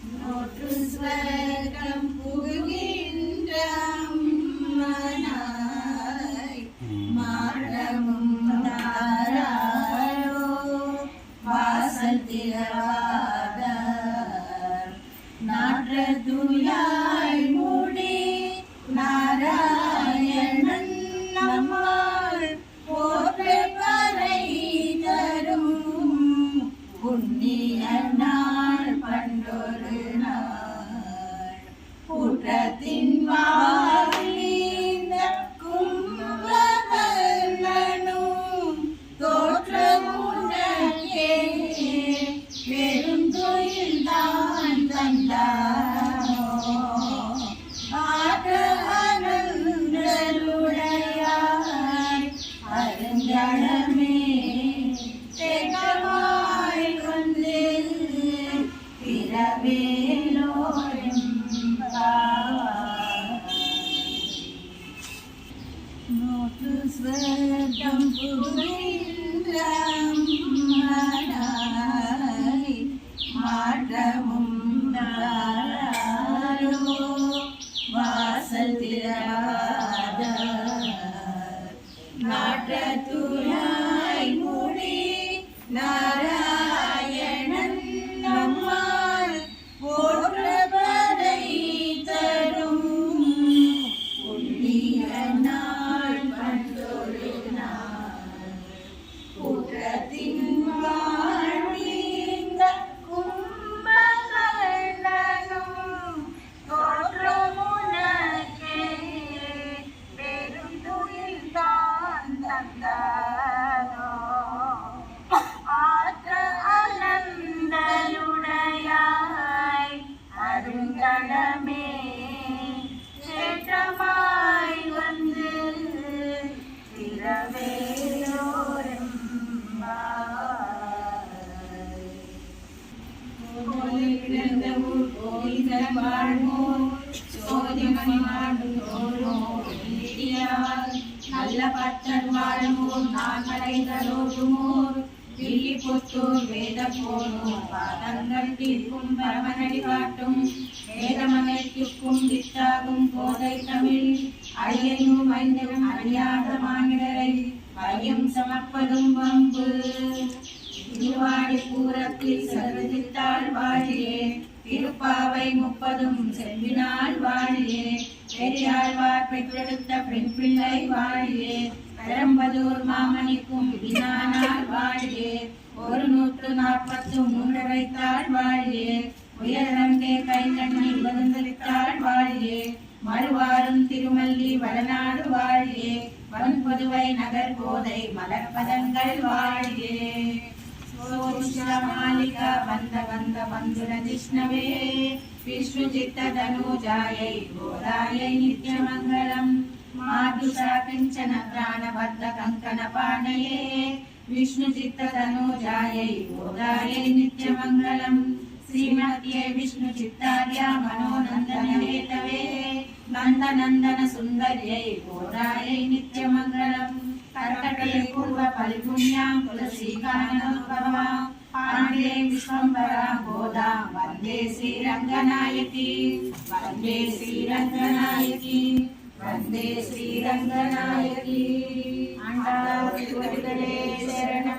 நோற்று ஸ்வர்க்கம் புகுகின்ற அம்மனாய் மாடமும் தாராரோ வாசல் திறவாதார் நாற்ற துயாய் மூடி நாராயணன் நம்மால் போற்ற பறை தரும் புண்ணிய நாள் பண்டொரு நாள் குற்றத்தின் வாழ்ந்த கும்பகர்ணனும் தோற்றமுடனே பெருந்தொழில் தான் தந்தானோ ஆற்ற அனந்தருடையாய் அருஞ்சலமே தேகமாய் வந்து பிறவேலோரும் நோற்று ஸ்வர்க்கம் புகுகின்ற அம்மனாய் மாற்றமும் தாராரோ வாசல் திறவாதார் நாற்ற துயாய் மூடி நாராயணன் நம்மால் போற்ற பறை தரும் புண்ணிய நாள் பண்டொரு நாள் குற்றத்தின் வாழ்ந்த கும்பகர்ணனும் தோற்றமுனக்கே பெருந்துயில் தான் தந்தானோ ஆற்ற அனந்தருடையாய் அருங்கடமே சேற்றமாய் வந்து திரவேலோரும் கிடந்த ஊர் கோயில்கள் வாழ்வோர் சோதிமணி நாடும் தோழோர் நல்ல பட்டர் வாழ்வோர் நான்மலைகளோடுமோர் தில்லி புத்தூர் வேத போனோர் பாதங்கள் தீர்க்கும் பரமனடி காட்டும் வேதமனைக்கும் வித்தாகும் கோதை தமிழ் அழியையும் ஐந்தரும் அறியாத மானிடரை வையம் சமர்ப்பதும் வம்பு திருவாடி பூரத்தில் சருதித்தாள் வாழியே திருப்பாவை 30 செல்வினாள் வாழியே பெரியாழ்வார் பெற்றெடுத்த பெண் பிள்ளை வாழியே பெரம்பதூர் மாமணிக்கும் விதினானாள் வாழியே 143 வைத்தாள் வாழியே உயரங்கே கைகண்ணில் வருந்தளித்தாள் வாழியே மறுவாரும் திருமல்லி வடநாடு வாழியே வன்பொதுவை நகர் கோதை மலர்பதங்கள் வாழியே மாலிகா வந்த வந்த வந்துர விஷ்ணவே விஷ்ணு சித்த தனுஜாயை கோதாயை நித்யமங்கலம் மாதுஷா கிஞ்சன பிராணபத்த கங்கண பாணயே விஷ்ணு சித்த தனுஜாயை கோதாயை நித்யமங்கலம் श्रीमत्ये विष्णु चित्तार्या मनोनंदन हेतवे नंदनंदन सुंदर्यै गोदायै नित्यमंगलम् कर्कटे पूर्व फलिपुण्यां तुलसीकाननोद्भवा पाण्डे विश्वम्भरा गोदा वन्दे श्रीरङ्गनायकी वन्दे श्रीरङ्गनायकी वन्दे श्रीरङ्गनायकी आण्डाळ் திருவடிகளே शरण